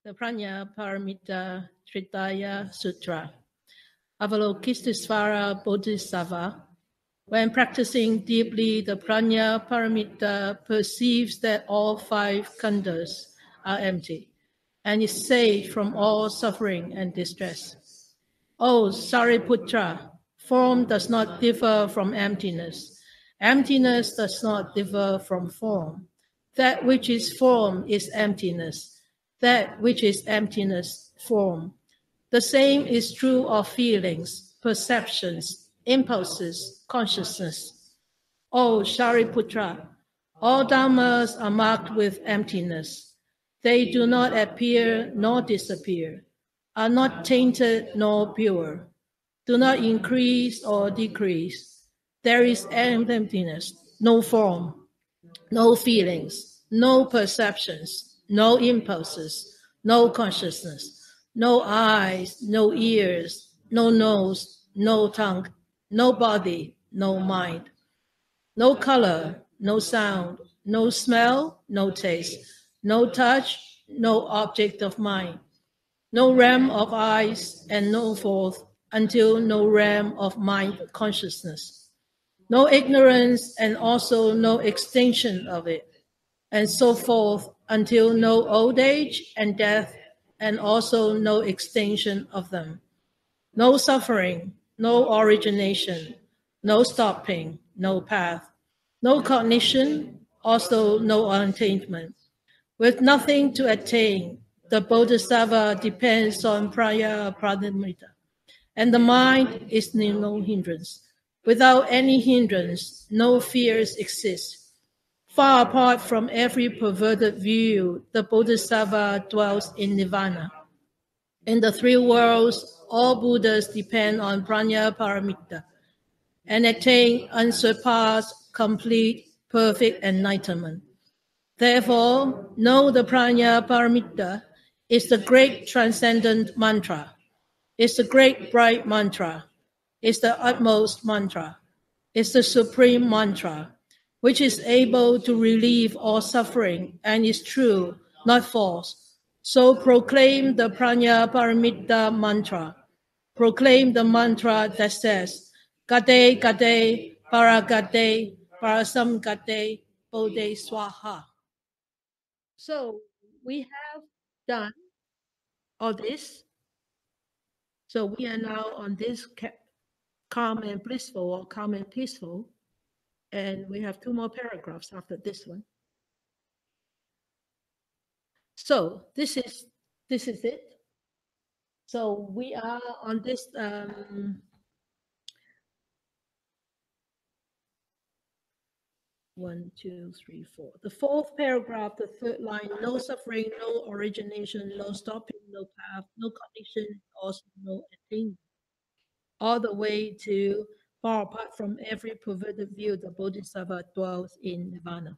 The Prajna Paramita Hridaya Sutra. Avalokiteshvara Bodhisattva, when practicing deeply the Prajna Paramita, perceives that all five skandhas are empty and is saved from all suffering and distress. O Shariputra, form does not differ from emptiness. Emptiness does not differ from form. That which is form is emptiness. That which is emptiness, form. The same is true of feelings, perceptions, impulses, consciousness. O Shariputra, all dharmas are marked with emptiness. They do not appear nor disappear, are not tainted nor pure, do not increase or decrease. There is emptiness, no form, no feelings, no perceptions, no impulses, no consciousness, no eyes, no ears, no nose, no tongue, no body, no mind, no color, no sound, no smell, no taste, no touch, no object of mind, no realm of eyes, and no forth until no realm of mind consciousness, no ignorance and also no extinction of it, and so forth until no old age and death and also no extinction of them, no suffering, no origination, no stopping, no path, no cognition, also no attainment. With nothing to attain, the Bodhisattva depends on Prajna Paramita, and the mind is no hindrance. Without any hindrance, no fears exist. Far apart from every perverted view, the Bodhisattva dwells in Nirvana. In the three worlds, all Buddhas depend on Prajna Paramita and attain unsurpassed, complete, perfect enlightenment. Therefore, know the Prajna Paramita is the great transcendent mantra, is the great bright mantra, is the utmost mantra, is the supreme mantra, which is able to relieve all suffering and is true, not false. So proclaim the Prajna Paramita mantra. Proclaim the mantra that says, Gade Gade Paragade Parasam Gade Bodhe Swaha. So we have done all this. So we are now on this calm and blissful or calm and peaceful. And we have two more paragraphs after this one. So this is it. So we are on this 1, 2, 3, 4. The fourth paragraph, the third line, no suffering, no origination, no stopping, no path, no condition, also no attainment. All the way to far apart from every perverted view, the Bodhisattva dwells in Nirvana.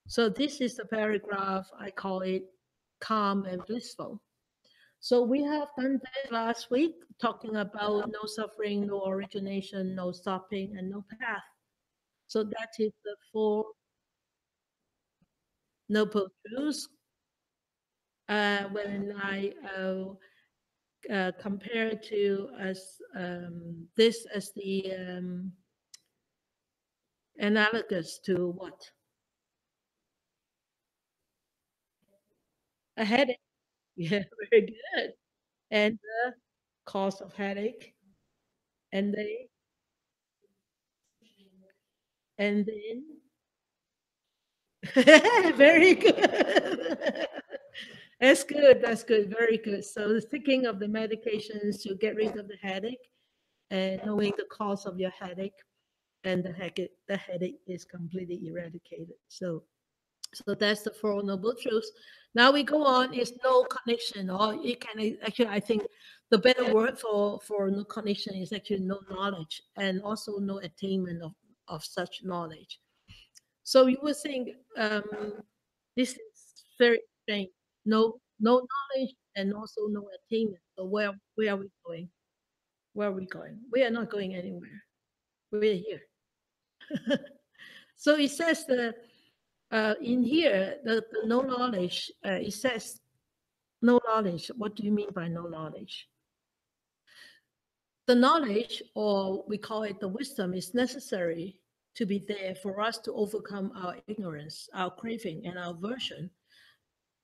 So this is the paragraph, I call it calm and blissful. So we have done that last week, talking about no suffering, no origination, no stopping, and no path. So that is the four noble truths. When I compare to this as the analogous to what? A headache. Yeah, very good. And the cause of headache. And then very good. That's good. That's good. Very good. So thinking of the medications to get rid of the headache and knowing the cause of your headache, and the headache is completely eradicated. So that's the Four Noble Truths. Now we go on is no connection, or it can actually, I think the better word for no connection is actually no knowledge, and also no attainment of such knowledge. So you would think this is very strange. No knowledge and also no attainment. So where are we going? Where are we going? We are not going anywhere. We're here. So it says that in here, the no knowledge, it says No knowledge. What do you mean by no knowledge? The knowledge, or we call it the wisdom, is necessary to be there for us to overcome our ignorance, our craving, and our aversion.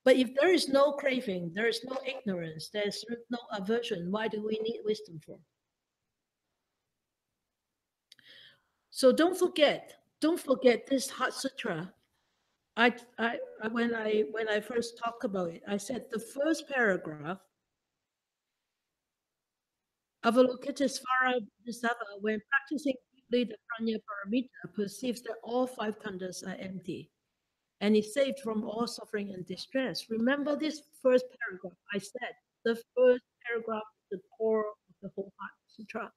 But if there is no craving, there is no ignorance, there's no aversion, why do we need wisdom for? So don't forget this Heart Sutra. When I first talked about it, I said the first paragraph, Avalokiteshvara Bodhisattva, when practicing deeply the Prajna Paramita, perceives that all five khandhas are empty and is saved from all suffering and distress. Remember this first paragraph. I said the first paragraph is the core of the whole Heart Sutra.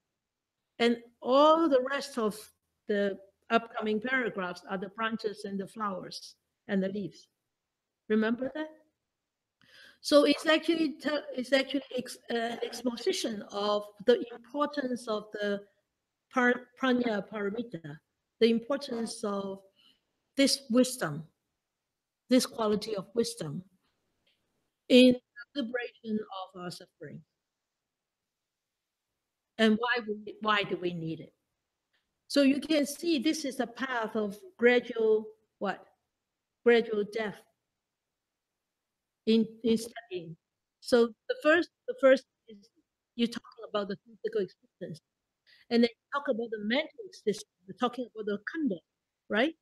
And all the rest of the upcoming paragraphs are the branches and the flowers and the leaves. Remember that? So it's actually an exposition of the importance of the Prajna Paramita, the importance of this wisdom, this quality of wisdom in the liberation of our suffering. And why do we need it? So you can see this is a path of gradual what? Gradual death in studying. So the first is you're talking about the physical existence, and then you talk about the mental existence. You're talking about the khandha, right?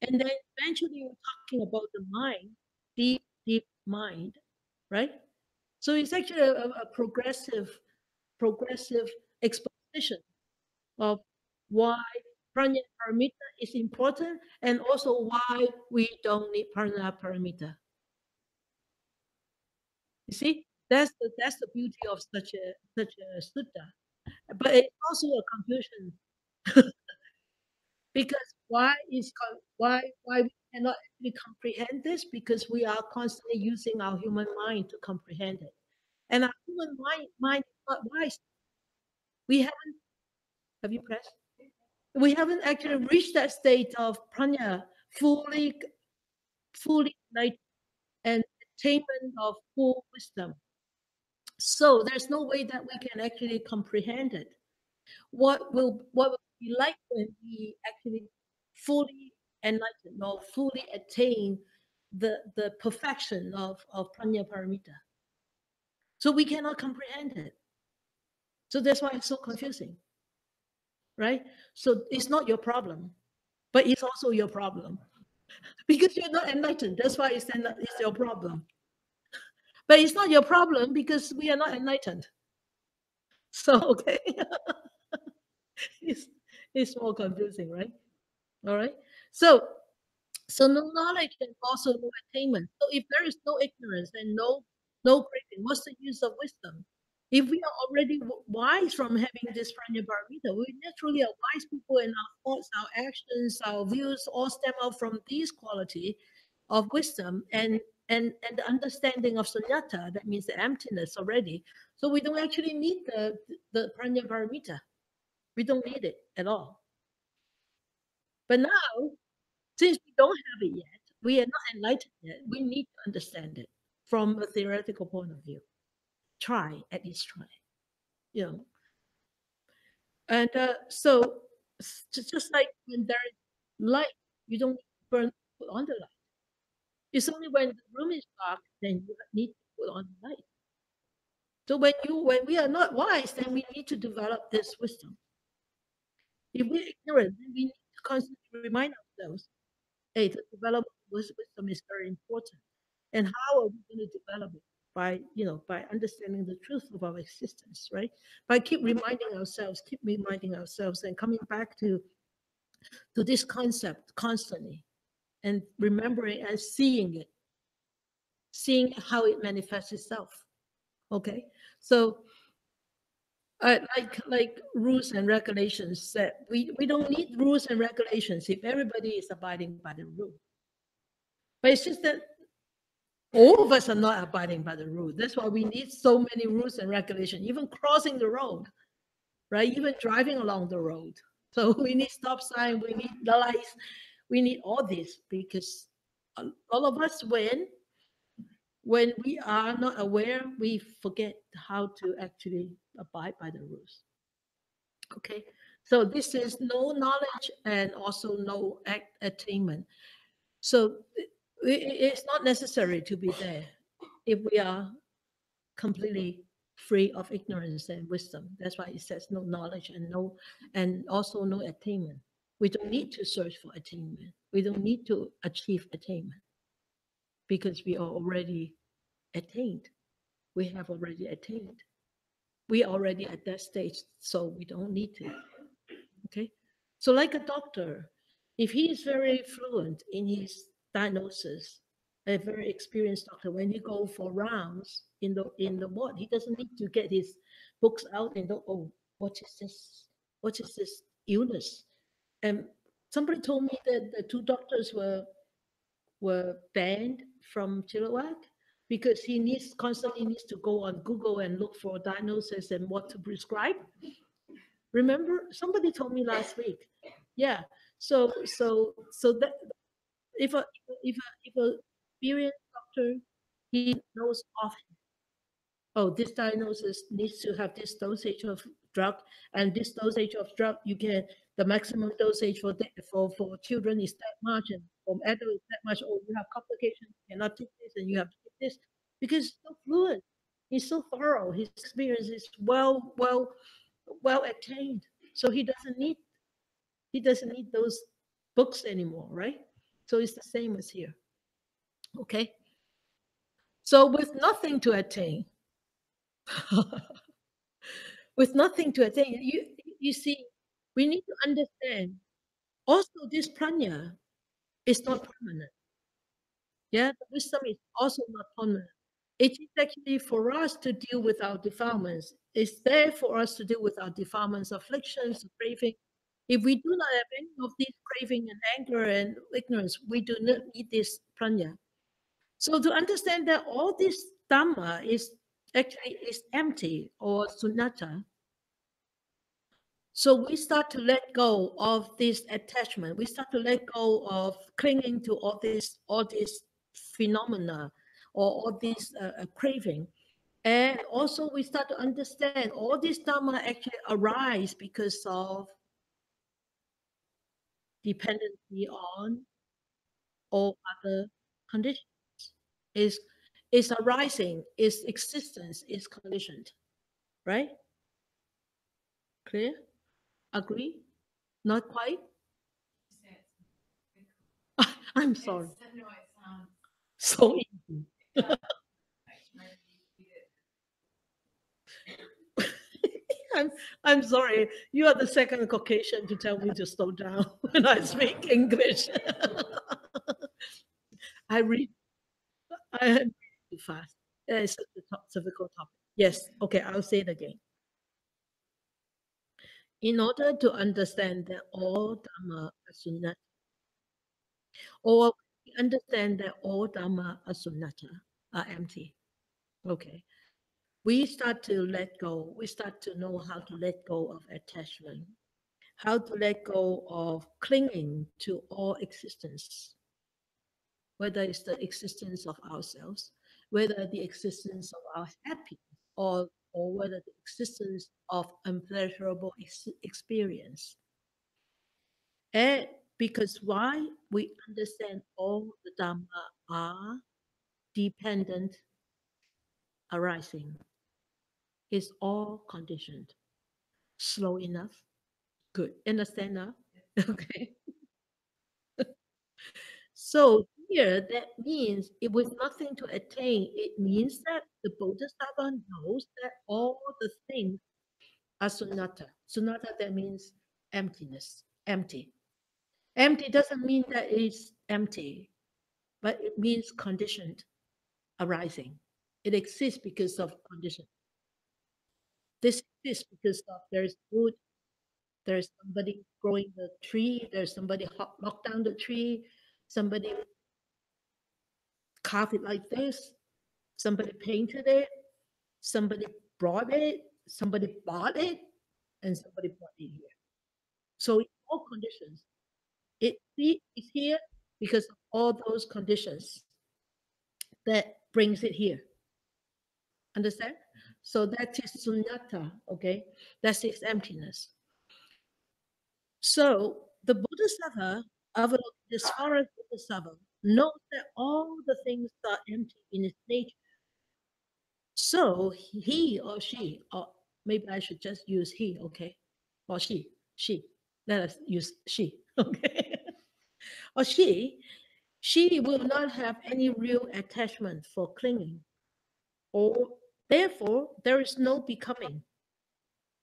And then eventually you're talking about the mind, deep mind, right? So it's actually a progressive exposition of why Prajna Paramita is important, and also why we don't need Prajna Paramita. You see, that's the beauty of such a sutta. But it's also a confusion because why we cannot actually comprehend this, because we are constantly using our human mind to comprehend it, and our human mind is not wise. We haven't. Have you pressed? We haven't actually reached that state of prajna, fully enlightened and attainment of full wisdom. So there's no way that we can actually comprehend it. What will be like when we actually fully enlighten or fully attain the perfection of Prajna Paramita? So we cannot comprehend it. So that's why it's so confusing, right? So it's not your problem, but it's also your problem because you're not enlightened. That's why it's your problem. But it's not your problem because we are not enlightened. So okay, it's more confusing, right? All right. So no knowledge and also no attainment. So if there is no ignorance and no craving, what's the use of wisdom? If we are already wise from having this Prajna Paramita, we naturally are wise people, and our thoughts, our actions, our views all stem out from these quality of wisdom and the understanding of sunyata. That means the emptiness already. So we don't actually need the Prajna Paramita. We don't need it at all. But now, since we don't have it yet, we are not enlightened yet, we need to understand it from a theoretical point of view. Try, at least try. You know. And so just like when there is light, you don't put on the light. It's only when the room is dark, then you need to put on the light. So when we are not wise, then we need to develop this wisdom. If we're ignorant, then we need to constantly remind ourselves, hey, the development of wisdom is very important. And how are we going to develop it? By understanding the truth of our existence, right? By keep reminding ourselves, and coming back to this concept constantly, and remembering and seeing how it manifests itself. Okay, so like rules and regulations that we don't need rules and regulations if everybody is abiding by the rule. But it's just that all of us are not abiding by the rule. That's why we need so many rules and regulations, even crossing the road, right? Even driving along the road. So we need stop sign, we need lights, we need all this, because all of us, when when we are not aware, we forget how to actually abide by the rules. Okay, so this is no knowledge and also no attainment. So it's not necessary to be there if we are completely free of ignorance and wisdom. That's why it says no knowledge and also no attainment. We don't need to search for attainment. We don't need to achieve attainment because we are already attained. We have already attained. We are already at that stage, so we don't need to. Okay, so like a doctor, if he is very fluent in his diagnosis, a very experienced doctor, when he go for rounds in the ward, he doesn't need to get his books out and go, oh, what is this? What is this illness? And somebody told me that the two doctors were banned from Chilliwack because he constantly needs to go on Google and look for diagnosis and what to prescribe. Remember, somebody told me last week. Yeah. So that if a experienced doctor, he knows of, oh, this diagnosis needs to have this dosage of drug, and this dosage of drug, you can, the maximum dosage for children is that much, and for adults that much. Oh, you have complications, you cannot take this, and you have to take this, because he's so fluent, he's so thorough, his experience is well attained, so he doesn't need those books anymore, right? So it's the same as here. Okay. So with nothing to attain, with nothing to attain, you see, we need to understand. Also, this prajna is not permanent. Yeah, the wisdom is also not permanent. It is actually for us to deal with our defilements. It's there for us to deal with our defilements, afflictions, craving. If we do not have any of these craving and anger and ignorance, we do not need this prajna. So to understand that all this Dharma is empty or sunnata, so we start to let go of this attachment. We start to let go of clinging to all these phenomena or all this craving. And also we start to understand all this Dharma actually arise because of dependency on all other conditions. Is arising, its existence is conditioned, right? Clear? Agree? Not quite? I'm sorry. So easy. I'm sorry. You are the second Caucasian to tell me to slow down when I speak English. I read too fast. It's such a difficult topic. Yes. Okay, I'll say it again. In order to understand that all Dharma are sunnata, or understand that all Dharma are sunnata, are empty. Okay. We start to let go. We start to know how to let go of attachment, how to let go of clinging to all existence, whether it's the existence of ourselves, whether the existence of our happiness, or whether the existence of unpleasurable experience. And because why? We understand all the Dhamma are dependent arising. It's all conditioned. Slow enough? Good. Understand now? Okay. So here, that means it with nothing to attain, it means that the Bodhisattva knows that all the things are sunnata. Sunnata, that means emptiness, empty. Empty doesn't mean that it's empty, but it means conditioned arising. It exists because of condition. This exists because of there's wood, there's somebody growing the tree, there's somebody knocked down the tree, somebody carved it like this, somebody painted it, somebody brought it, somebody bought it, and somebody brought it here. So in all conditions, it's here because of all those conditions that brings it here. Understand? So that is sunyata, okay? That is emptiness. So the Bodhisattva, Avalokiteshvara Bodhisattva, knows that all the things are empty in its nature. So he or she, or maybe I should just use he, okay? Or she. Let us use she, okay? Or she will not have any real attachment for clinging. Or therefore, there is no becoming.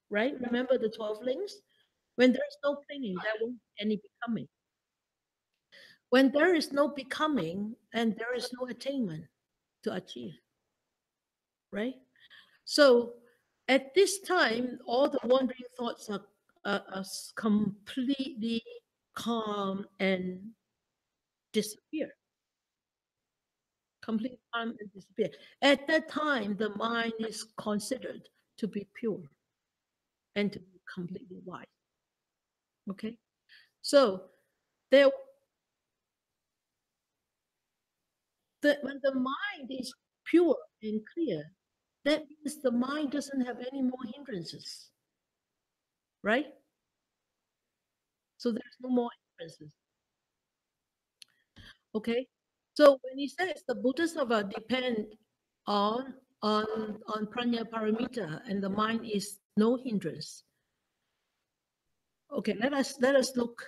Right? Remember the 12 links? When there is no clinging, there won't be any becoming. When there is no becoming, and there is no attainment to achieve. Right? So at this time, all the wandering thoughts are completely calm and disappear. Complete calm and disappear. At that time, the mind is considered to be pure and to be completely wise. Okay? So there, when the mind is pure and clear, that means the mind doesn't have any more hindrances. Right? So there's no more hindrances. Okay? So when he says the Bodhisattva depend on Prajna Paramita and the mind is no hindrance. Okay, let us look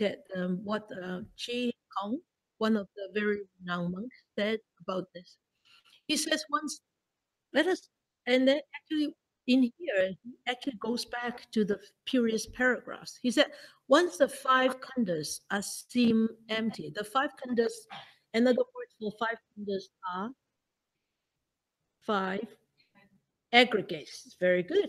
at what Chi Kong, one of the very renowned monks, said about this. He says once, and then actually in here he actually goes back to the previous paragraphs. He said once the 5 khandhas are seem empty, the 5 khandhas, another word for 5 khandhas are 5 aggregates. Very good.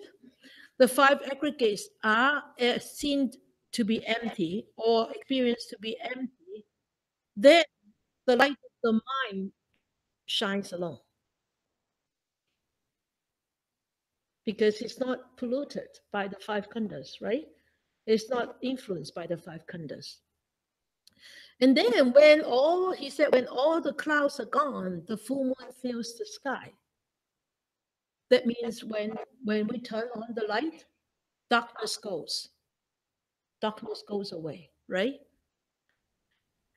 The 5 aggregates are seen to be empty or experienced to be empty, then the light of the mind shines alone. Because it's not polluted by the 5 khandhas, right? It's not influenced by the 5 khandhas. And then when all the clouds are gone, the full moon fills the sky. That means when we turn on the light, darkness goes away, right?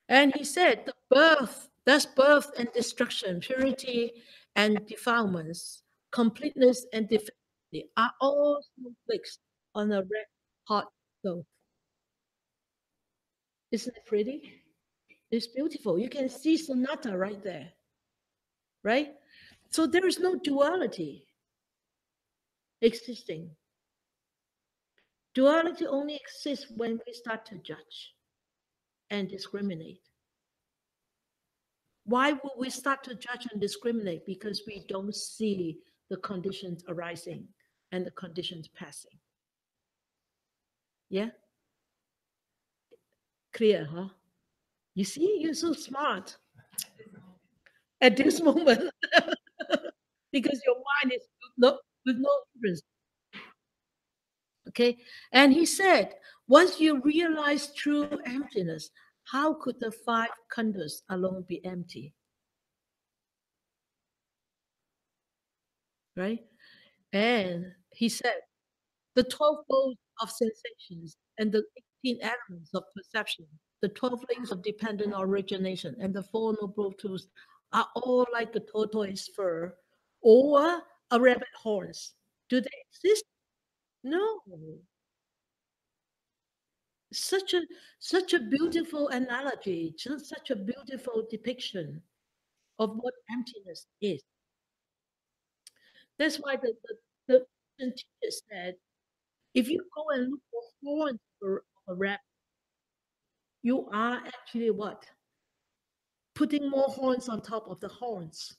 And he said, birth and destruction, purity and defilements, completeness and defectivity are all snowflakes on a red hot stove. Isn't it pretty? It's beautiful. You can see sonata right there, right? So there is no duality existing. Duality only exists when we start to judge and discriminate. Why would we start to judge and discriminate? Because we don't see the conditions arising and the conditions passing. Yeah? Clear, huh? You see, you're so smart at this moment because your mind is with no hindrance. Okay? And he said, once you realize true emptiness, how could the 5 khandhas alone be empty? Right? And he said, the 12 modes of sensations and the 18 elements of perception, the 12 links of dependent origination, and the 4 noble truths are all like a tortoise fur or a rabbit horns. Do they exist? No. Such a beautiful analogy, such a beautiful depiction of what emptiness is. That's why the teacher said, if you go and look for horns of a rabbit, you are actually what? Putting more horns on top of the horns.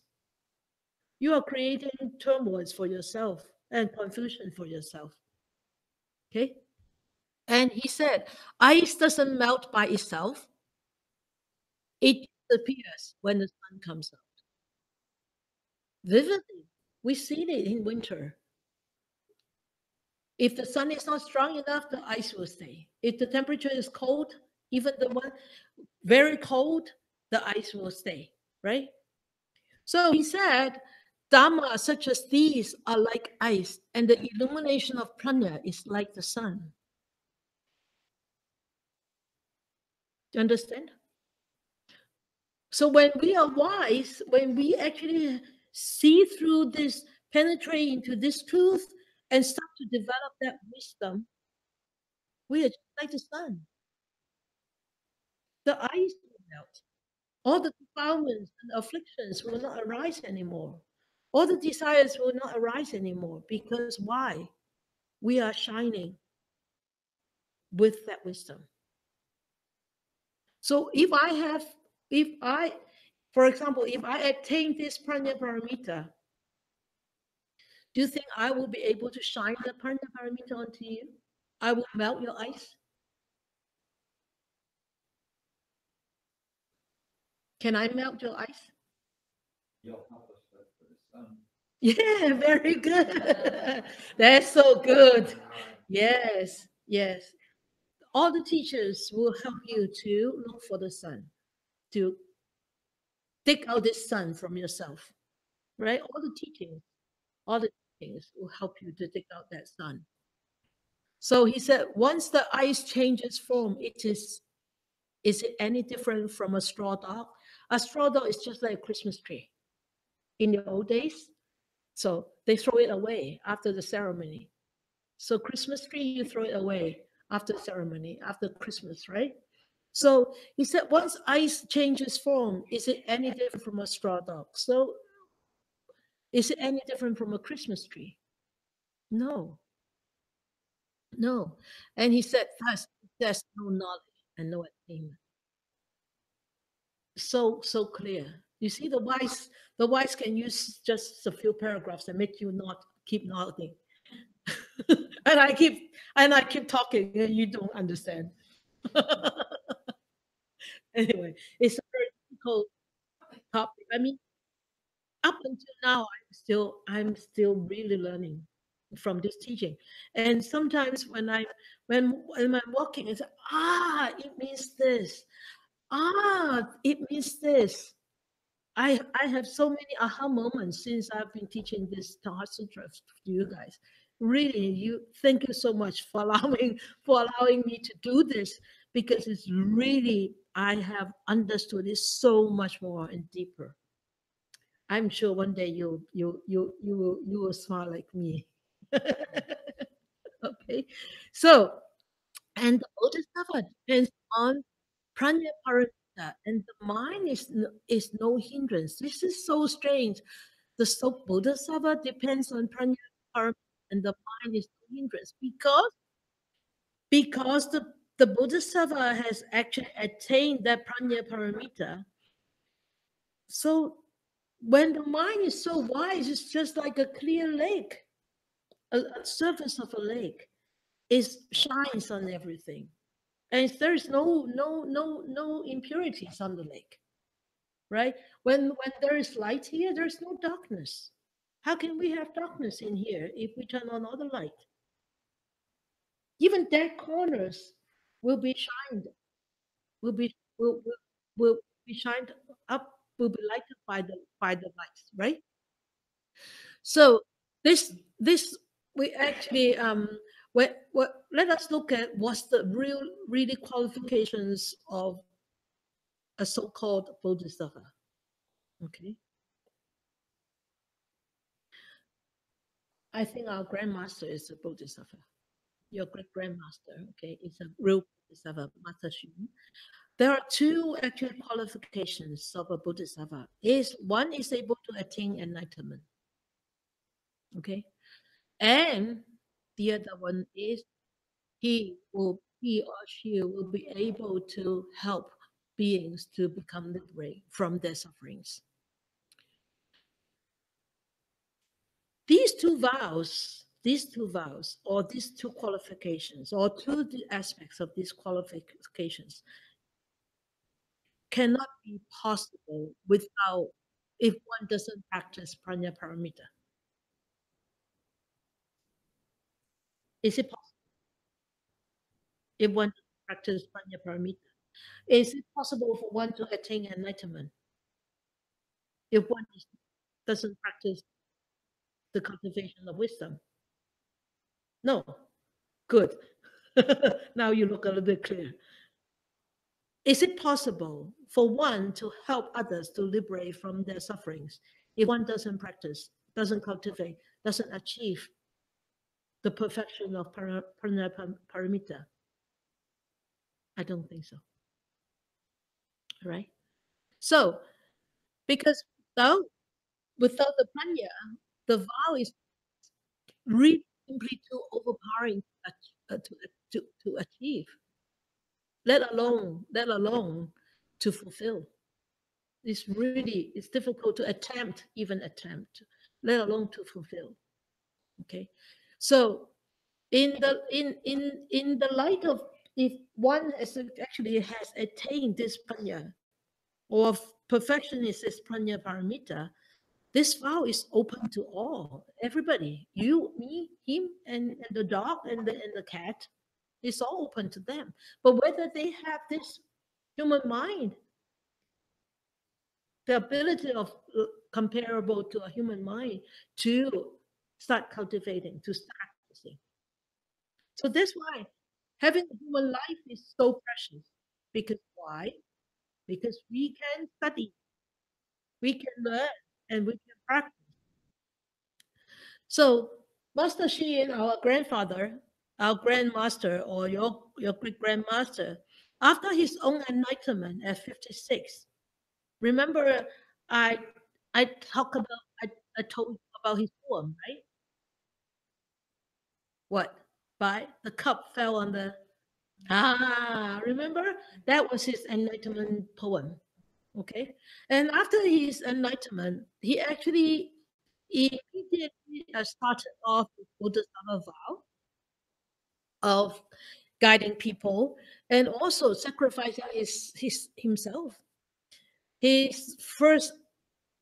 You are creating turmoil for yourself and confusion for yourself. Okay? And he said, ice doesn't melt by itself. It disappears when the sun comes out. Vividly, we see it in winter. If the sun is not strong enough, the ice will stay. If the temperature is cold, even the one very cold, the ice will stay, right? So he said, Dharma such as these are like ice, and the illumination of prajna is like the sun. Do you understand? So when we are wise, when we actually see through this, penetrate into this truth, and start to develop that wisdom, we are just like the sun. The ice will melt. All the defilements and afflictions will not arise anymore. All the desires will not arise anymore. Because why? We are shining with that wisdom. So if I, for example, if I attain this Prajna Paramita, do you think I will be able to shine the Prajna Paramita onto you? I will melt your ice. Can I melt your ice? You'll help us look for the sun. Yeah, very good. That's so good. Yes, yes. All the teachers will help you to look for the sun, to dig out this sun from yourself, right? All the teachings will help you to dig out that sun. So he said, once the ice changes form, is it any different from a straw dog? A straw dog is just like a Christmas tree. In the old days, so they throw it away after the ceremony. So Christmas tree, you throw it away after ceremony, after Christmas, right? So he said, once ice changes form, is it any different from a straw dog? So is it any different from a Christmas tree? No, no. And he said, thus, there's no knowledge and no attainment. So clear. You see, the wise can use just a few paragraphs and make you not keep nodding. and I keep talking and you don't understand. Anyway, it's a very difficult topic. I mean, up until now, I'm still really learning from this teaching. And sometimes when I'm walking, it's it means this. It means this. I have so many aha moments since I've been teaching this Heart Sutra to you guys. Really, you thank you so much for allowing me to do this, because it's really I have understood it so much more and deeper. I'm sure one day you will smile like me. Okay, so and the Bodhisattva depends on Prajna Paramita, and the mind is no hindrance. This is so strange. The so Bodhisattva depends on Prajna Paramita, and the mind is no hindrance because the Bodhisattva has actually attained that Prajna Paramita. So when the mind is so wise, it's just like a clear lake, a surface of a lake. It shines on everything, and there is no impurities on the lake, right? When there is light here, there's no darkness. How can we have darkness in here if we turn on all the light? Even dark corners will be shined, will be will be shined up, will be lighted by the lights, right? So this we actually what let us look at what's the really qualifications of a so-called bodhisattva. Okay, I think our grandmaster is a bodhisattva. Your great grandmaster, okay, is a real bodhisattva, Master Hsü. There are two actual qualifications of a bodhisattva. Is one is able to attain enlightenment, okay, and the other one is he or she will be able to help beings to become liberated from their sufferings. These two vows, or these two qualifications, or two aspects of these qualifications cannot be possible without, if one doesn't practice Prajna Paramita. Is it possible if one doesn't practice Prajna Paramita? Is it possible for one to attain enlightenment if one is doesn't practice the cultivation of wisdom? No. Good. Now you look a little bit clear. Is it possible for one to help others to liberate from their sufferings if one doesn't practice, doesn't cultivate, doesn't achieve the perfection of Prajna Paramita? I don't think so. Right? So, because without the Prajna, the vow is really simply too overpowering to achieve, let alone to fulfill. It's difficult to even attempt, let alone to fulfill. Okay, so in the light of, if one actually has attained this Prajna, or perfection is this Prajna Paramita, this vow is open to all, everybody, you, me, him, and the dog, and the cat. It's all open to them. But whether they have this human mind, the ability of comparable to a human mind to start cultivating, to start practicing. So that's why having a human life is so precious. Because why? Because we can study, we can learn, and we can practice. So Master Xin, our grandfather, our grandmaster, or your great grandmaster, after his own enlightenment at 56, remember I I talk about I told you about his poem, right? What? By the cup fell on the remember? That was his enlightenment poem. Okay. And after his enlightenment, he actually immediately started off with Bodhisattva vow of guiding people and also sacrificing himself. His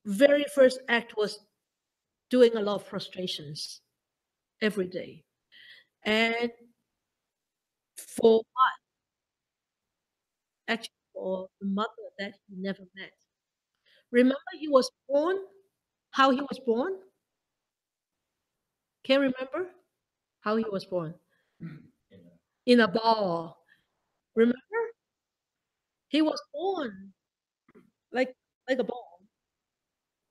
very first act was doing a lot of prostrations every day. And for what? Actually, for the mother that he never met. Remember, he was born, how he was born? Can you remember how he was born? In a ball. Remember? He was born like a ball,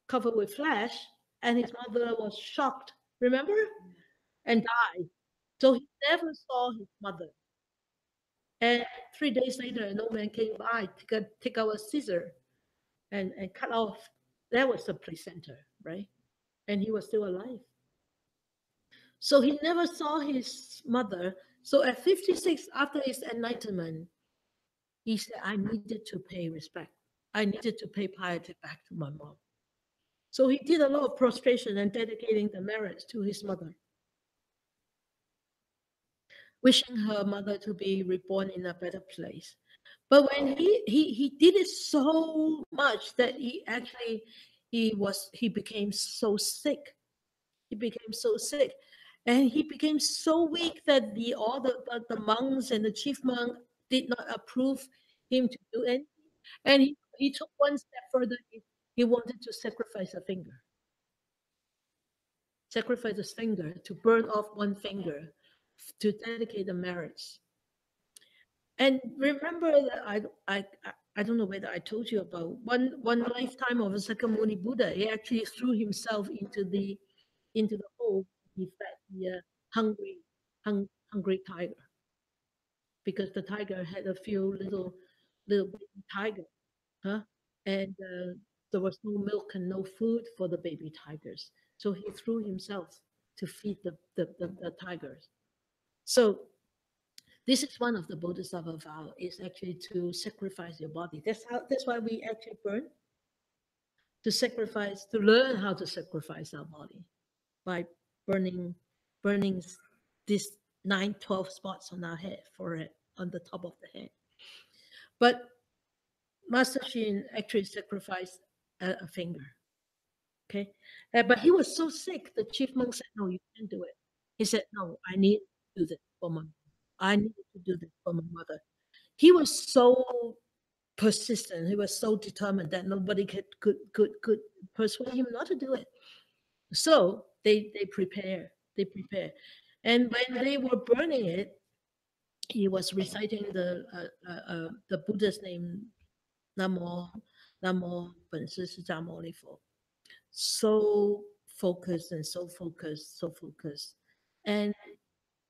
covered with flesh, and his mother was shocked, remember? And died. So he never saw his mother. And 3 days later, an old man came by, take out a scissor and cut off. That was the placenta, right? And he was still alive. So he never saw his mother. So at 56, after his enlightenment, he said, I needed to pay respect. I needed to pay piety back to my mom. So he did a lot of prostration and dedicating the merits to his mother, wishing her mother to be reborn in a better place. But when he did it so much that he became so sick. He became so sick. And he became so weak that all the monks and the chief monk did not approve him to do anything. And he took one step further. He wanted to sacrifice a finger. Sacrifice his finger, to burn off one finger, to dedicate the merits. And remember that I don't know whether I told you about one lifetime of a Sakyamuni Buddha. He actually threw himself into the hole. He fed the hungry tiger, because the tiger had a few little baby tiger, huh? And there was no milk and no food for the baby tigers, so he threw himself to feed the tigers. So this is one of the Bodhisattva vow, is actually to sacrifice your body. That's why we actually burn, to sacrifice, to learn how to sacrifice our body by burning these 12 spots on our head, forehead, on the top of the head. But Master Xin actually sacrificed a finger. Okay, but he was so sick. The chief monk said, "No, you can't do it." He said, "No, I need to do this for my. I need to do this for my mother." He was so persistent. He was so determined that nobody could persuade him not to do it. So they prepare. And when they were burning it, he was reciting the Buddha's name, Namo Namo 本师释迦牟尼佛. So focused and so focused. And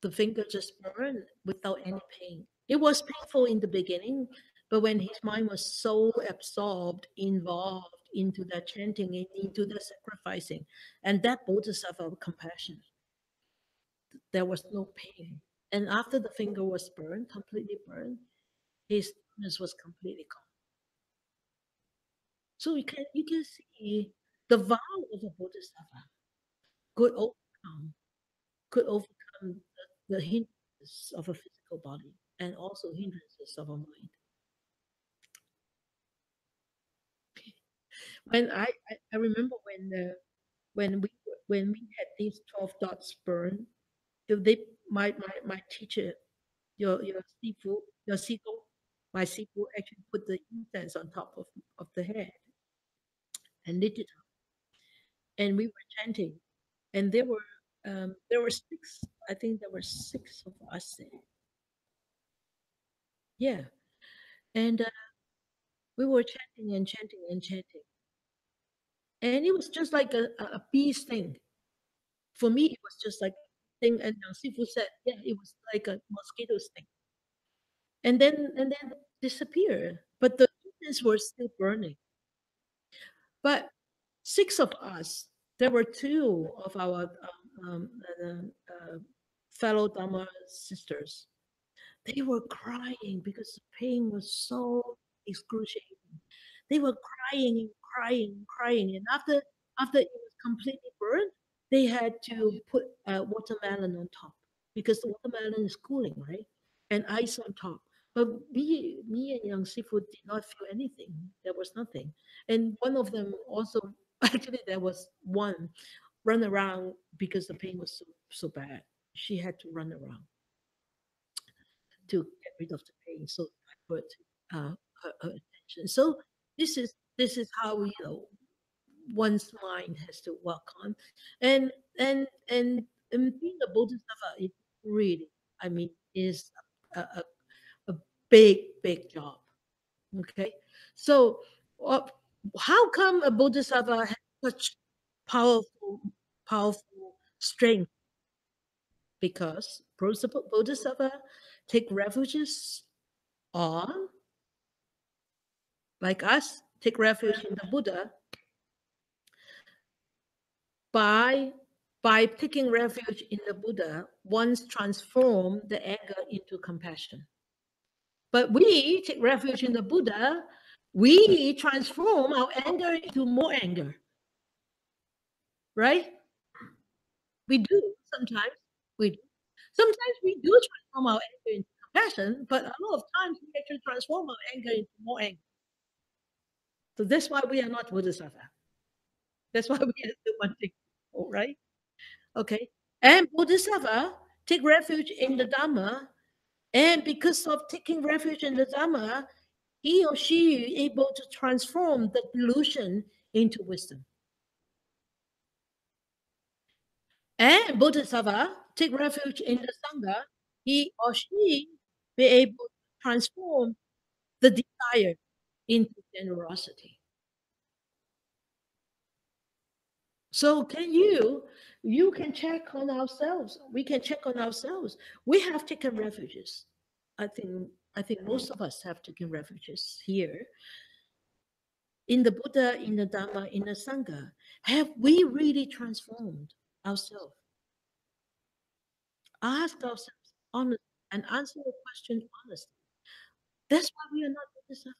the finger just burned without any pain. It was painful in the beginning, but when his mind was so absorbed, involved into that chanting, into the sacrificing, and that bodhisattva of compassion, there was no pain. And after the finger was burned, completely burned, his illness was completely gone. So you can see the vow of a bodhisattva could overcome the hindrances of a physical body and also hindrances of a mind. When I remember when we had these 12 dots burned, my teacher, your sifu, my sifu actually put the incense on top of the head and lit it up, and we were chanting, and there were six. I think there were 6 of us there. Yeah, and we were chanting and chanting and chanting, and it was just like a peace thing. For me, it was just like a thing, and Sifu said, yeah, it was like a mosquito sting, and then disappeared. But the incense were still burning. But 6 of us, there were 2 of our fellow Dharma sisters. They were crying because the pain was so excruciating. They were crying and crying and crying. And after it was completely burned, they had to put watermelon on top because the watermelon is cooling, right? And ice on top. But me and Young Sifu did not feel anything. There was nothing. And one of them also, actually, there was one run around because the pain was so bad. She had to run around to get rid of the pain. So I put her attention. So this is how one's mind has to work on, and being a bodhisattva, it really, I mean, is a big job. Okay, so how come a bodhisattva has such powerful strength? Because bodhisattva take refuges on, like us, take refuge in the Buddha. By taking refuge in the Buddha, one's transform the anger into compassion. But we take refuge in the Buddha, we transform our anger into more anger. Right? We do sometimes. Sometimes we do transform our anger into compassion, but a lot of times we actually transform our anger into more anger. So that's why we are not Bodhisattva. That's why we are still one thing, right? Okay. And Bodhisattva take refuge in the Dharma, and because of taking refuge in the Dharma, he or she is able to transform the delusion into wisdom. And Bodhisattva take refuge in the Sangha, he or she be able to transform the desire into generosity. So can you can check on ourselves. We can check on ourselves. We have taken refuges. I think most of us have taken refuges here. In the Buddha, in the Dharma, in the Sangha. Have we really transformed ourselves? Ask ourselves honestly and answer the question honestly. That's why we are not Bodhisattva.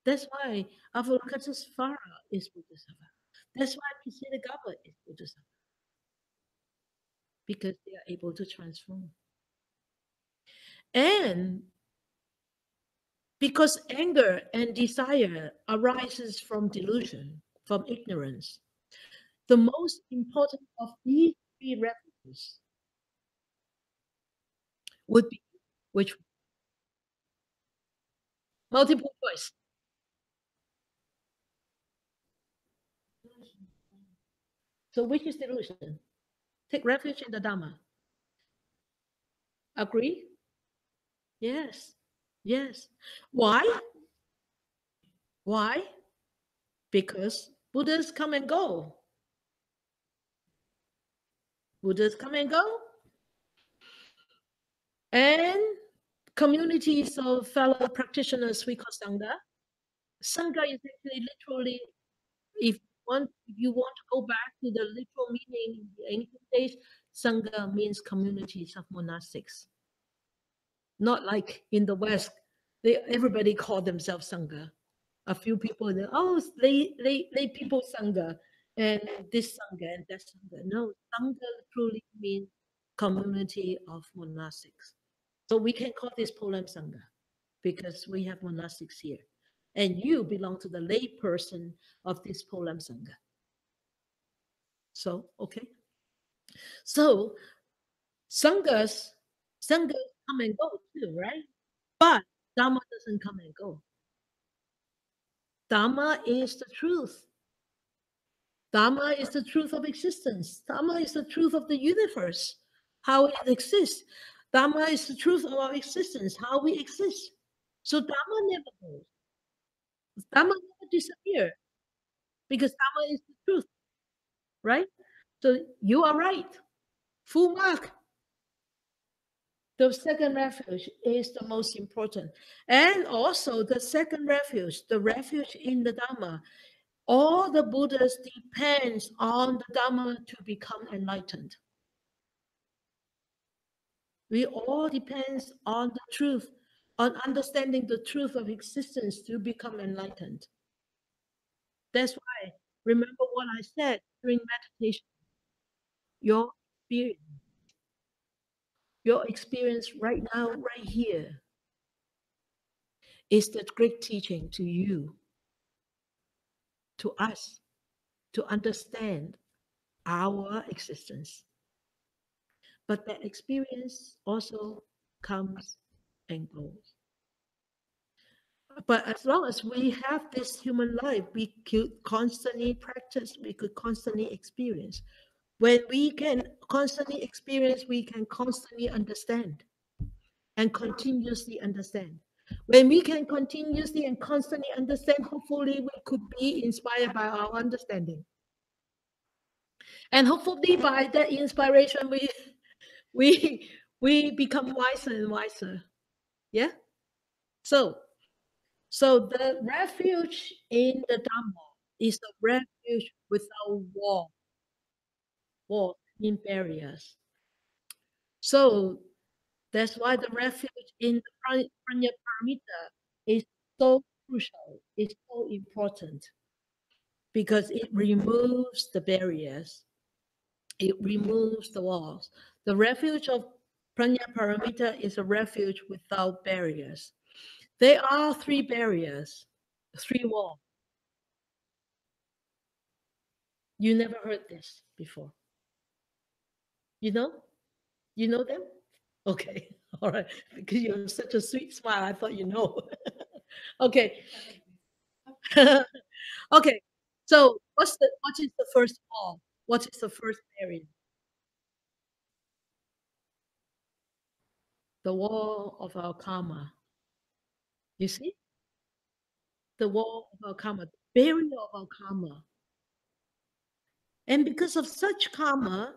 That's why Avalokiteshvara is Bodhisattva. That's why Ksitigarbha is Bodhisattva. Because they are able to transform. And because anger and desire arises from delusion, from ignorance, the most important of these 3 refuges would be which Multiple choice. So which is delusion? Take refuge in the Dharma. Agree? Yes. Yes. Why? Why? Because Buddhas come and go. Buddhas come and go. And communities of fellow practitioners we call Sangha. Sangha is actually literally, if you want to go back to the literal meaning in the ancient days, Sangha means communities of monastics. Not like in the West, everybody call themselves Sangha. A few people, lay people Sangha, and this Sangha and that Sangha. No, Sangha truly means community of monastics. So we can call this Polam Sangha because we have monastics here. And you belong to the lay person of this Polam Sangha. So, okay. So, Sanghas come and go too, right? But Dharma doesn't come and go. Dharma is the truth. Dharma is the truth of existence. Dharma is the truth of the universe, how it exists. Dharma is the truth of our existence, how we exist. So Dharma never goes. Dharma never disappears because Dharma is the truth, right? So you are right. Full mark. The second refuge is the most important. And also the second refuge, the refuge in the Dharma, all the Buddhas depends on the Dharma to become enlightened. We all depends on the truth, on understanding the truth of existence to become enlightened. That's why, remember what I said during meditation, your experience right now, right here, is the great teaching to you, to us, to understand our existence. But that experience also comes and goes. But as long as we have this human life, we could constantly practice, we could constantly experience. When we can constantly experience, we can constantly understand and continuously understand. When we can continuously and constantly understand, hopefully we could be inspired by our understanding. And hopefully by that inspiration, we become wiser and wiser. Yeah. So the refuge in the Dhamma is a refuge without wall in barriers. So that's why the refuge in the Prajna Paramita is so crucial, it's so important, because it removes the barriers, it removes the walls. The refuge of Prajna Paramita is a refuge without barriers. There are 3 barriers, 3 walls. You never heard this before. You know? You know them? Okay. All right. Because you have such a sweet smile, I thought you know. Okay. Okay. So what is the first wall? What is the first barrier? The wall of our karma. You see? The wall of our karma, the barrier of our karma. And because of such karma,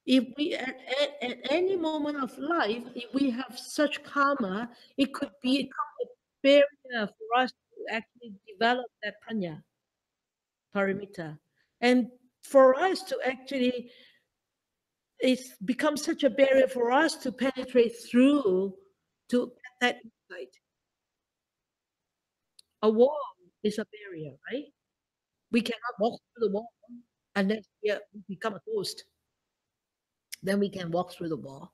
if we at any moment of life, if we have such karma, it could become a barrier for us to actually develop that prajna paramita. And for us to actually, it's become such a barrier for us to penetrate through to get that insight. A wall is a barrier, right? We cannot walk through the wall unless we become a ghost. Then we can walk through the wall.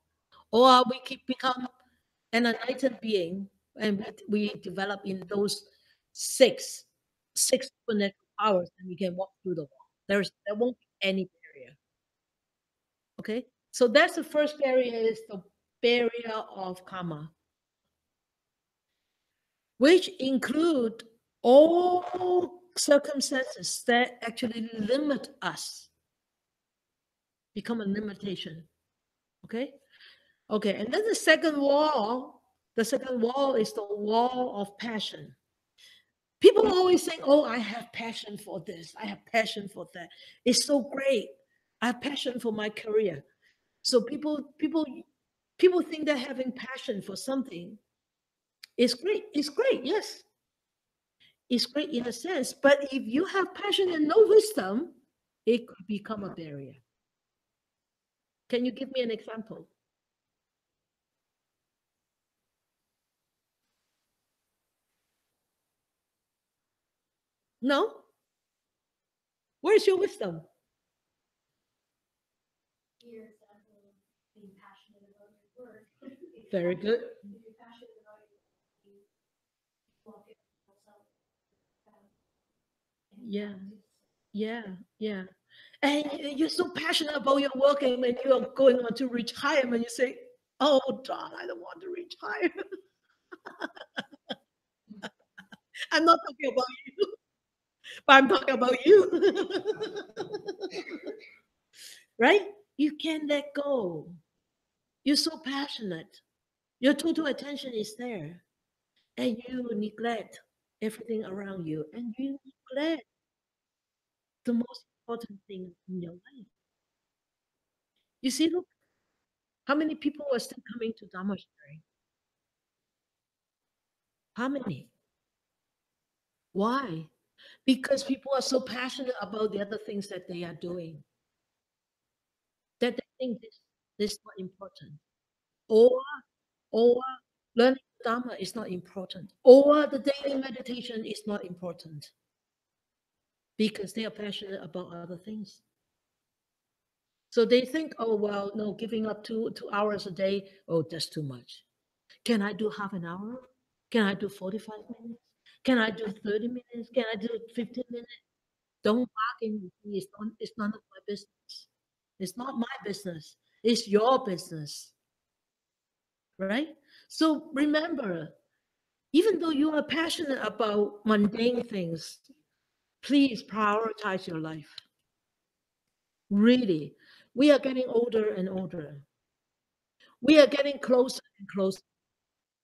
Or we can become an enlightened being, and we develop in those six supernatural powers, and we can walk through the wall. There won't be any barrier. Okay, so that's the first barrier, is the barrier of karma. which include all circumstances that actually limit us, become a limitation. Okay? Okay, and then the second wall is the wall of passion. People always think, oh, I have passion for this, I have passion for that. It's so great. I have passion for my career. So people think that having passion for something is great. It's great, yes. It's great in a sense. But if you have passion and no wisdom, it could become a barrier. Can you give me an example? No? Where's your wisdom? Very good. Yeah, yeah. And you're so passionate about your work, and when you're going on to retirement, you say, oh, John, I don't want to retire. I'm not talking about you, but I'm talking about you. Right? You can't let go. You're so passionate. Your total attention is there, and you neglect everything around you, and you neglect the most important thing in your life. You see, look, how many people are still coming to Dharma sharing? How many? Why? Because people are so passionate about the other things that they are doing that they think this is not important. Or learning Dharma is not important. Or the daily meditation is not important. Because they are passionate about other things. So they think, oh, well, no, giving up two hours a day, oh, that's too much. Can I do half an hour? Can I do 45 minutes? Can I do 30 minutes? Can I do 15 minutes? Don't bargain with me. It's none of my business. It's not my business. It's your business. Right? So remember, even though you are passionate about mundane things, please prioritize your life. Really. We are getting older and older. We are getting closer and closer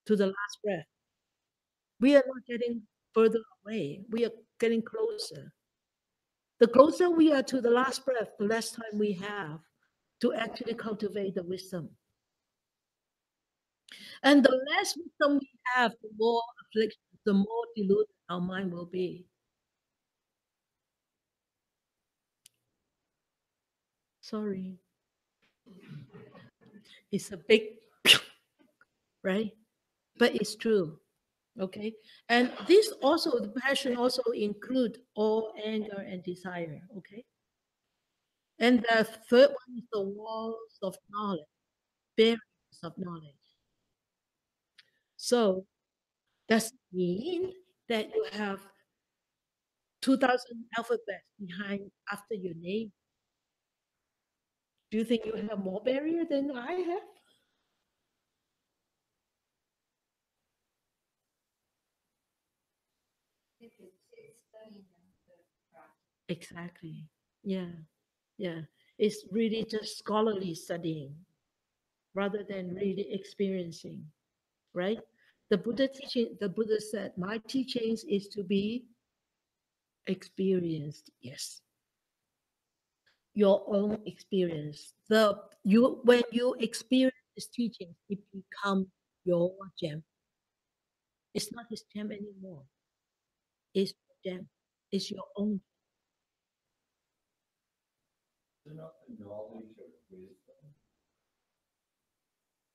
to the last breath. We are not getting further away. We are getting closer. The closer we are to the last breath, the less time we have to actually cultivate the wisdom. And the less wisdom we have, the more affliction, the more deluded our mind will be. Sorry. It's a big, right? But it's true. Okay. And this also, the passion also include all anger and desire. Okay. And the third one is the walls of knowledge, barriers of knowledge. So does it mean that you have 2,000 alphabets behind after your name? Do you think you have more barrier than I have? Exactly. Yeah. Yeah. It's really just scholarly studying rather than really experiencing, right? The Buddha said, my teachings is to be experienced. Yes. Your own experience. When you experience this teaching, it becomes your gem. It's not his gem anymore. It's your gem. It's your own. Is not the knowledge of wisdom?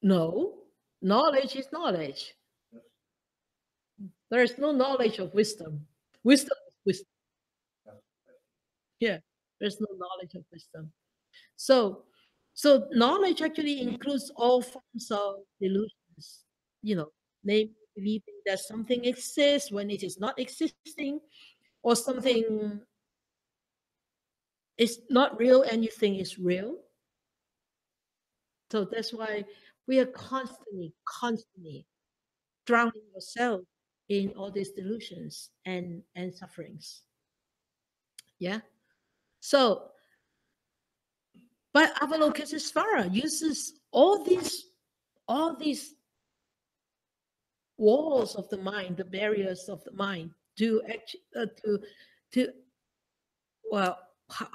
No, knowledge is knowledge. There is no knowledge of wisdom. Wisdom is wisdom. Yeah, there's no knowledge of wisdom. So, so knowledge actually includes all forms of delusions. You know, namely believing that something exists when it is not existing, or something is not real and you think it's real. So that's why we are constantly drowning yourself in all these delusions and sufferings. Yeah. So, but Avalokiteshvara uses all these walls of the mind, the barriers of the mind, to actually to well, how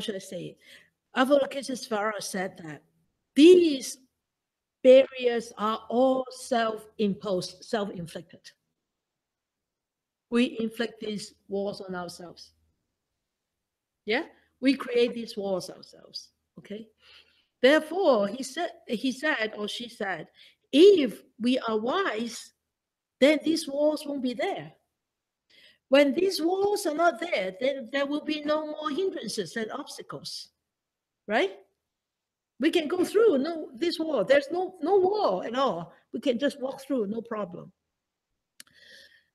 should I say it? Avalokiteshvara said that these barriers are all self-imposed, self-inflicted. We inflict these walls on ourselves. Yeah, we create these walls ourselves. Okay. Therefore, he said, or she said, if we are wise, then these walls won't be there. When these walls are not there, then there will be no more hindrances and obstacles, right? We can go through this wall. There's no wall at all. We can just walk through, no problem.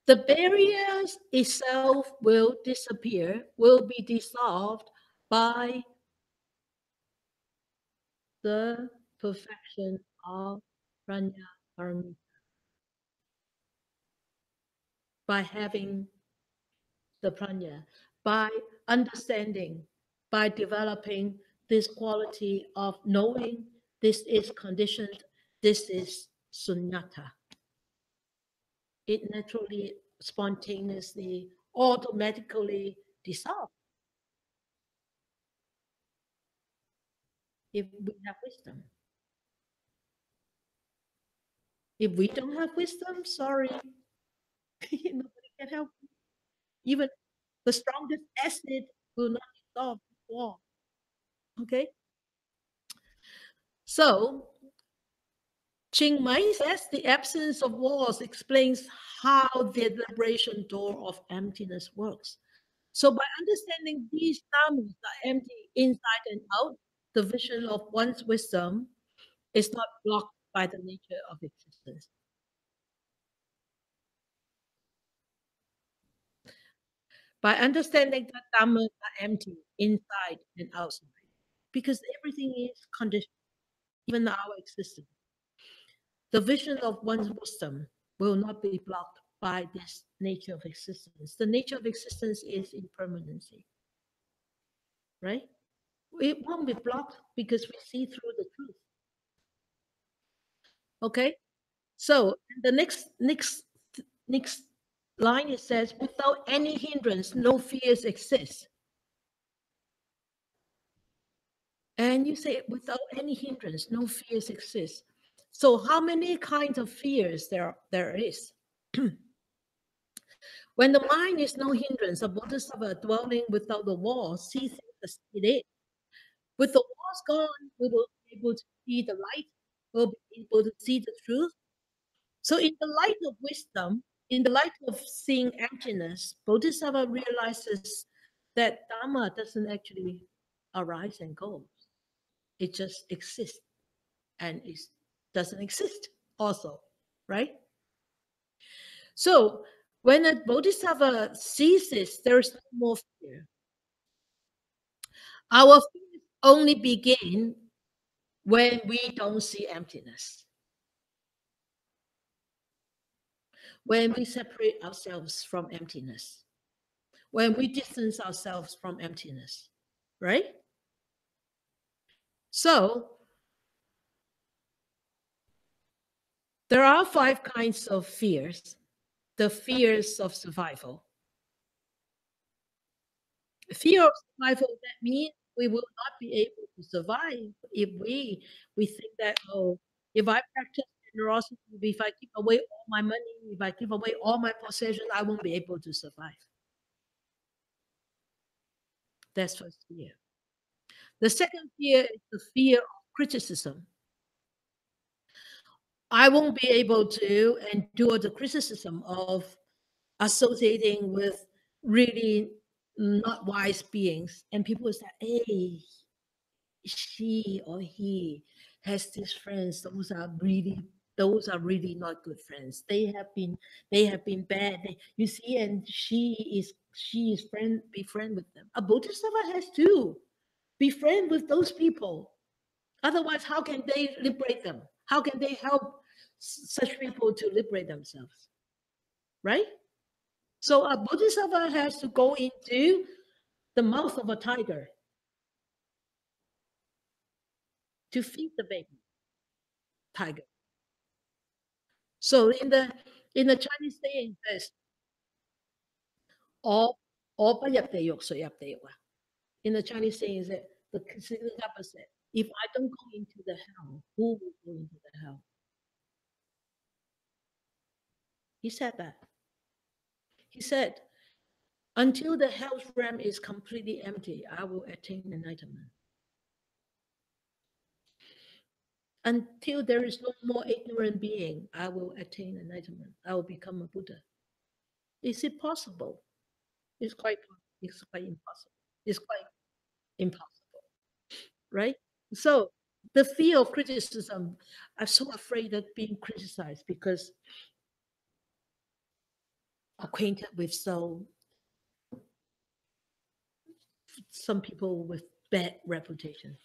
The barriers itself will disappear, will be dissolved by the perfection of Prajna Paramita, by having the prajna, by understanding, by developing this quality of knowing this is conditioned, this is sunyata. It naturally, spontaneously, automatically dissolves if we have wisdom. If we don't have wisdom, sorry, nobody can help. Even the strongest acid will not dissolve the wall. Okay? So, Ching Mai says the absence of walls explains how the liberation door of emptiness works. So by understanding these dharmas are empty inside and out, the vision of one's wisdom is not blocked by the nature of existence. By understanding that dharmas are empty inside and outside, because everything is conditioned, even our existence. The vision of one's wisdom will not be blocked by this nature of existence. The nature of existence is impermanency, right? It won't be blocked because we see through the truth. Okay, so the next line, it says, without any hindrance, no fears exist. And you say, without any hindrance, no fears exist. So how many kinds of fears there is? When the mind is no hindrance, a bodhisattva dwelling without the wall sees it as it is. With the walls gone, we will be able to see the light, we'll be able to see the truth. So in the light of wisdom, in the light of seeing emptiness, bodhisattva realizes that Dharma doesn't actually arise and go. It just exists, and it doesn't exist also, right? So when a bodhisattva sees this, there's no more fear. Our fears only begin when we don't see emptiness. When we separate ourselves from emptiness. When we distance ourselves from emptiness, right? So there are 5 kinds of fears. The fears of survival. Fear of survival, that means we will not be able to survive if we think that, oh, if I practice generosity, if I give away all my money, if I give away all my possessions, I won't be able to survive. That's first fear. The second fear is the fear of criticism. I won't be able to endure the criticism of associating with really not wise beings. And people say, hey, she or he has these friends. Those are really not good friends. They have been bad. You see, and she is be friend with them. A bodhisattva has to be friend with those people. Otherwise, how can they liberate them? How can they help such people to liberate themselves? Right? So a bodhisattva has to go into the mouth of a tiger to feed the baby tiger. So in the Chinese saying, there's all in the Chinese saying that the Kappa said, if I don't go into the hell, who will go into the hell? He said that. He said, until the hell's realm is completely empty, I will attain enlightenment. Until there is no more ignorant being, I will attain enlightenment. I will become a Buddha. Is it possible? It's quite impossible. It's quite impossible, right? So the fear of criticism, I'm so afraid of being criticized because acquainted with some people with bad reputation.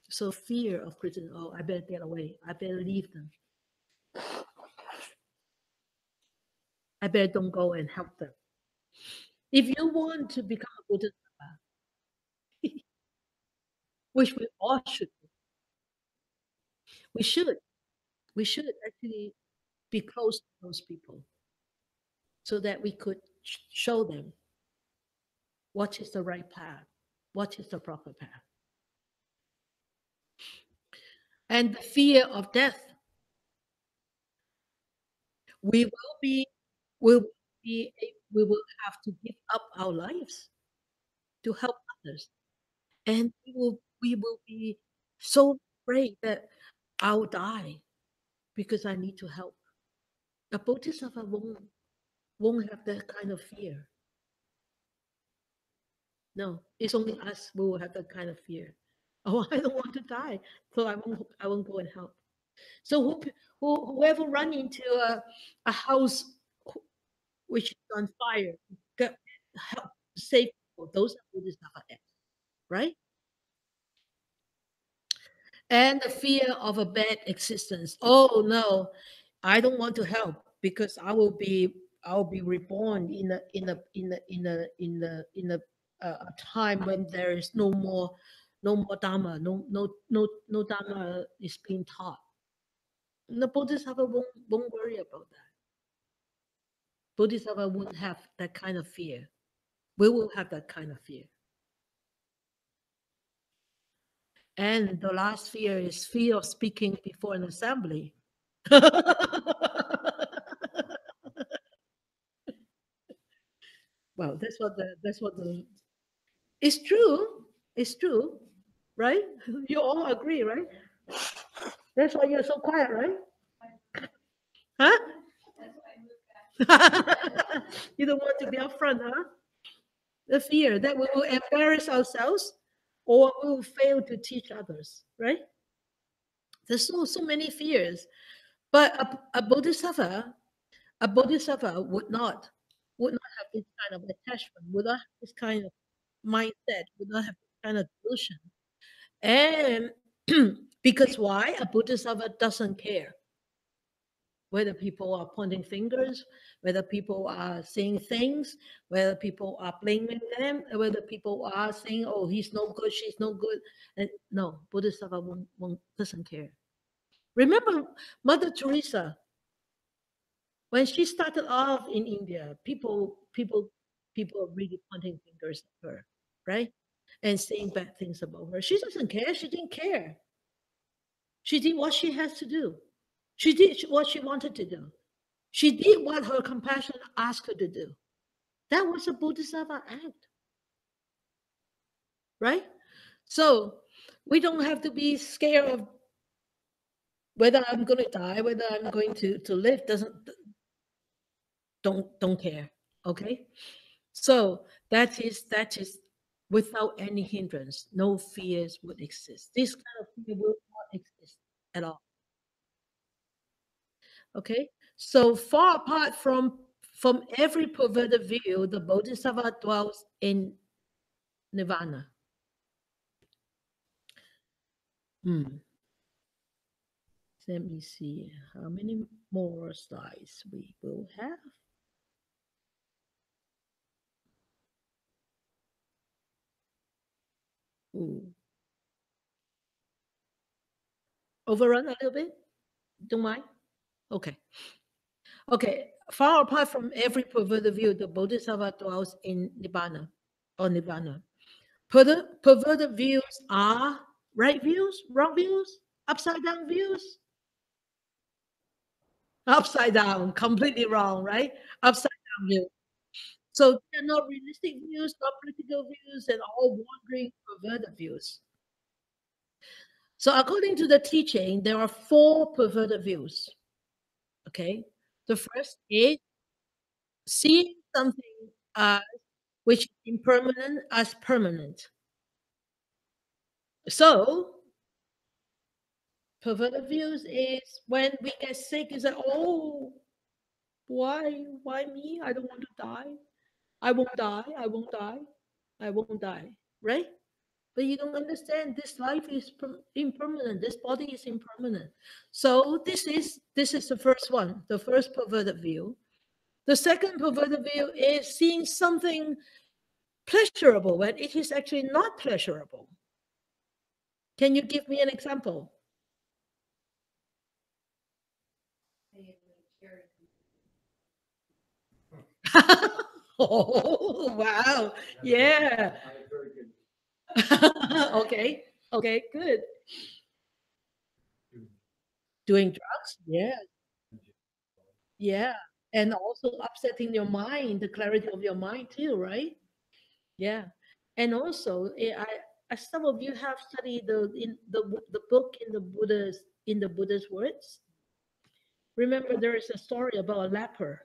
So fear of criticism, oh, I better get away. I better leave them. I better don't go and help them. If you want to become a Buddha, which we all should do, we should actually be close to those people so that we could show them what is the right path, what is the proper path. And the fear of death, we will have to give up our lives to help others. And we will be so afraid that I'll die because I need to help. A bodhisattva won't have that kind of fear. No, it's only us who will have that kind of fear. Oh, I don't want to die, so I won't go and help. So whoever run into a house which is on fire, help save people, those are bodhisattva acts, right? And the fear of a bad existence. Oh no, I don't want to help because I will be reborn in a time when there is no more Dharma, no Dharma is being taught. The Bodhisattva won't worry about that. Bodhisattva won't have that kind of fear. We will have that kind of fear. And the last fear is fear of speaking before an assembly. Well, that's what the it's true. It's true, right? You all agree, right? That's why you're so quiet, right? Huh? You don't want to be upfront, huh? The fear that we will embarrass ourselves or we will fail to teach others, right? There's so many fears. But a bodhisattva would not have this kind of attachment, would not have this kind of mindset, would not have this kind of delusion. And because why? A bodhisattva doesn't care whether people are pointing fingers, whether people are saying things, whether people are blaming them, whether people are saying, oh, he's no good, she's no good. And no, bodhisattva doesn't care. Remember Mother Teresa, when she started off in India, people are really pointing fingers at her, right? And saying bad things about her. She doesn't care. She didn't care. She did what she has to do. She did what she wanted to do. She did what her compassion asked her to do. That was a Bodhisattva act, right? So we don't have to be scared of whether I'm going to die, whether I'm going to live. Don't care. Okay. So that is without any hindrance, no fears would exist. This kind of fear will not exist at all. Okay, so far apart from every perverted view, the Bodhisattva dwells in Nirvana. Let me see how many more slides we will have. Ooh. Overrun a little bit? Don't mind? Okay. Okay. Far apart from every perverted view, the Bodhisattva dwells in Nibbana or Nirvana. Perverted views are right views, wrong views, upside down views. Upside down, completely wrong, right? Upside down view. So they're not realistic views, not practical views, and all wandering perverted views. So according to the teaching, there are 4 perverted views. Okay. The first is seeing something which is impermanent as permanent. So perverted views is when we get sick, is that, oh, why me? I don't want to die. I won't die. I won't die. I won't die. Right? But you don't understand this life is impermanent. This body is impermanent. So this is the first one, the first perverted view. The second perverted view is seeing something pleasurable when it is actually not pleasurable. Can you give me an example? Oh, wow. Yeah. Okay. Okay, good. Doing drugs? Yeah. Yeah. And also upsetting your mind, the clarity of your mind too, right? Yeah. And also, as some of you have studied the book in the Buddha's words. Remember, there is a story about a leper.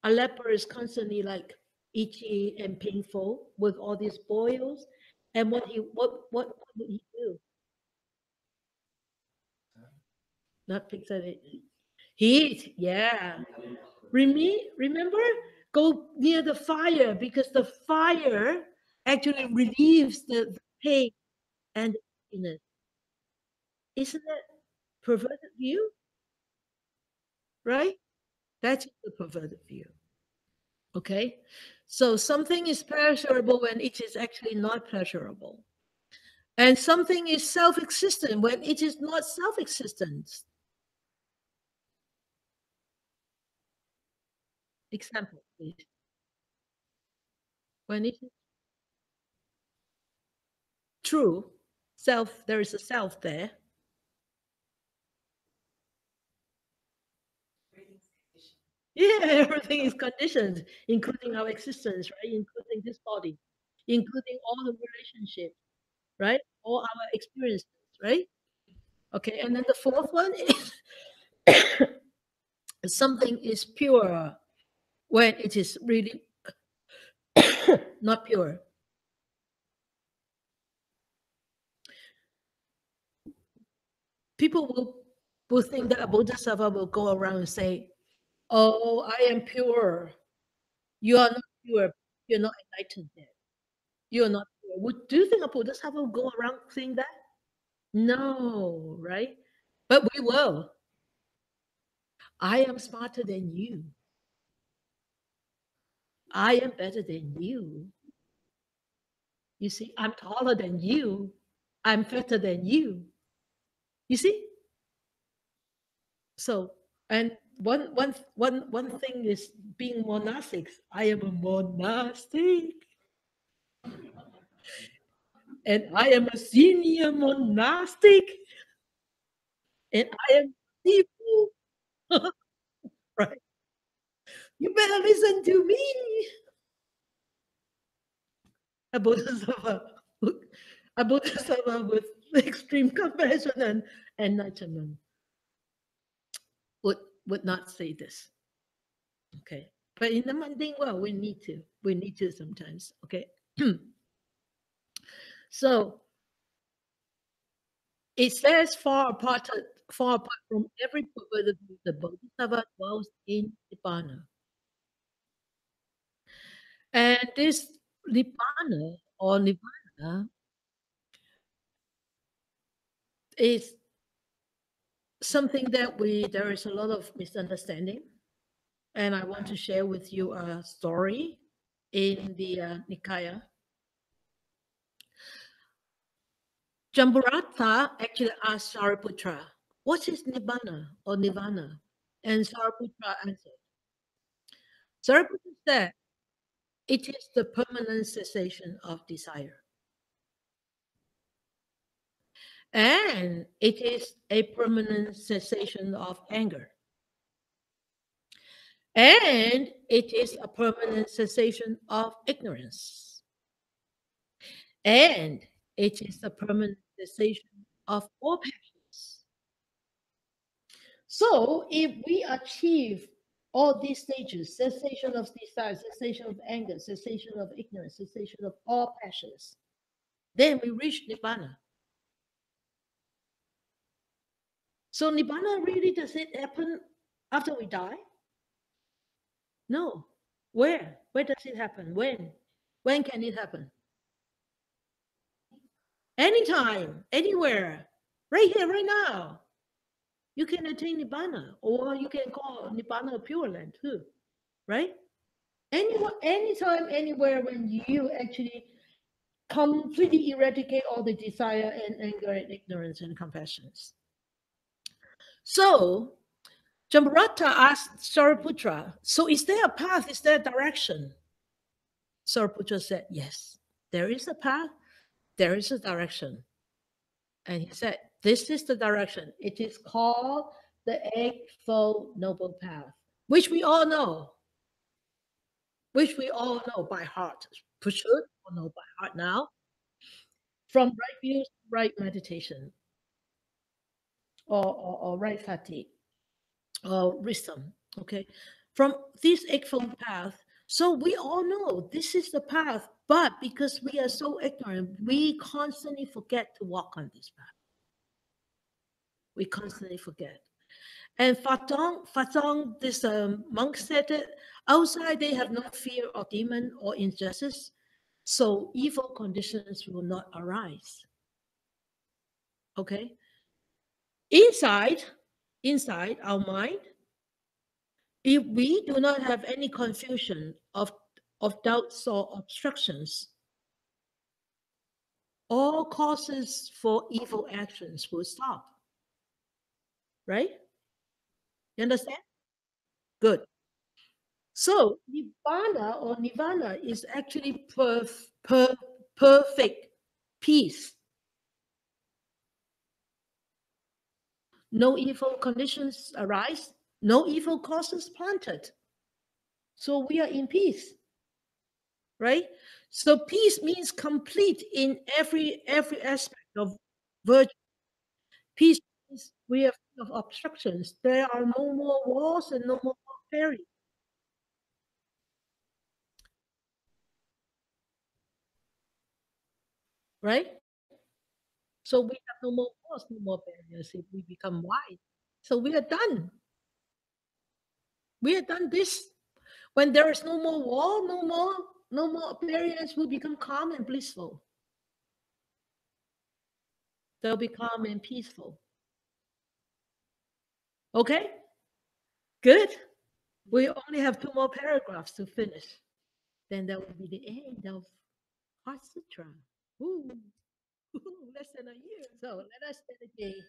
A leper is constantly like itchy and painful with all these boils. And what would he do? Not fix it. Heat, yeah. Remember? Go near the fire because the fire actually relieves the pain and the happiness. Isn't that perverted view? Right? That's the perverted view. Okay? So something is pleasurable when it is actually not pleasurable. And something is self-existent when it is not self-existent. Example, please. When it is true, self, there is a self there. Yeah, everything is conditioned, including our existence, right? Including this body, including all the relationships, right? All our experiences, right? Okay, and then the fourth one is something is pure when it is really not pure. People will think that a bodhisattva will go around and say, "Oh, I am pure. You are not pure. You're not enlightened yet. You are not pure." Do you think a bodhisattva will go around saying that? No, right? But we will. I am smarter than you. I am better than you. You see, I'm taller than you. I'm fatter than you. You see? So, and one thing is being monastics. I am a monastic, and I am a senior monastic, and I am people. Right? You better listen to me. A bodhisattva, a bodhisattva with extreme compassion and enlightenment would not say this. Okay. But in the mundane world, we need to. We need to sometimes. Okay. So it says far apart from every perverted view, the Bodhisattva dwells in Nibbana. And this Nibbana or Nirvana is something that there is a lot of misunderstanding, and I want to share with you a story in the Nikaya. Jamburatha actually asked Shariputra, what is Nibbana or Nirvana? And Shariputra answered. Shariputra said, it is the permanent cessation of desire. And it is a permanent cessation of anger. And it is a permanent cessation of ignorance. And it is a permanent cessation of all passions. So if we achieve all these stages, cessation of desire, cessation of anger, cessation of ignorance, cessation of all passions, then we reach Nibbana. So Nibbana really, does it happen after we die? No. Where? Where does it happen? When? When can it happen? Anytime, anywhere, right here, right now. You can attain Nibbana, or you can call Nibbana a Pure Land too, right? Anytime, anywhere, when you actually completely eradicate all the desire and anger and ignorance and compassions. So Jamburatha asked Shariputra, so is there a path? Is there a direction? Shariputra said, yes, there is a path, there is a direction. And he said, this is the direction. It is called the Eightfold Noble Path, which we all know. Which we all know by heart. For sure, we all know by heart now. From right views, right meditation, or right sati, or wisdom. Okay, from this eightfold path. So we all know this is the path, but because we are so ignorant, we constantly forget to walk on this path. We constantly forget. And Fatong, this monk said that outside they have no fear of demon or injustice, so evil conditions will not arise. Okay? Inside our mind, if we do not have any confusion of doubts or obstructions, all causes for evil actions will stop. Right? You understand? Good. So Nibbana or Nirvana is actually perfect peace. No evil conditions arise, no evil causes planted. So we are in peace, right? So peace means complete in every aspect of virtue. Peace means we are free of obstructions. There are no more wars and no more barriers. Right? So we have no more wars, no more barriers if we become wise. So we are done. We have done this. When there is no more war, no more barriers, we become calm and blissful. They'll be calm and peaceful. Okay? Good. We only have 2 more paragraphs to finish. Then that will be the end of Heart Sutra. Ooh. Less than a year. So let us dedicate.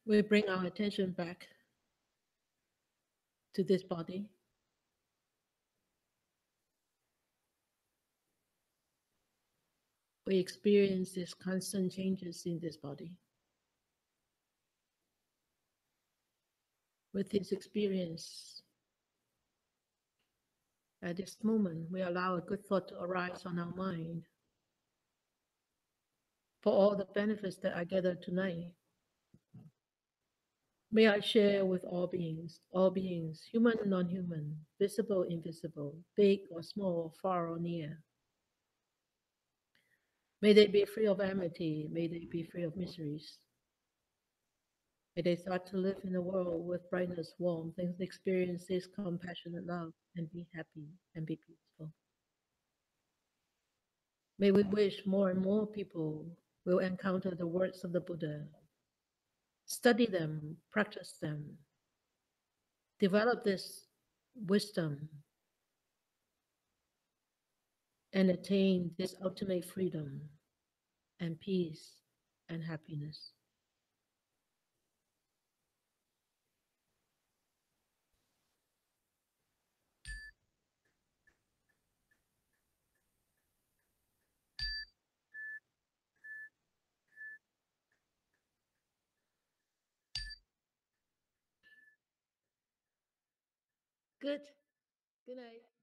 We bring our attention back to this body. We experience these constant changes in this body. With this experience, at this moment, we allow a good thought to arise on our mind for all the benefits that I gathered tonight. May I share with all beings, human, non-human, visible, invisible, big or small, far or near. May they be free of enmity, may they be free of miseries. May they start to live in a world with brightness, warmth, and experience this compassionate love and be happy and be peaceful. May we wish more and more people will encounter the words of the Buddha, study them, practice them, develop this wisdom, and attain this ultimate freedom and peace and happiness. Good. Good night.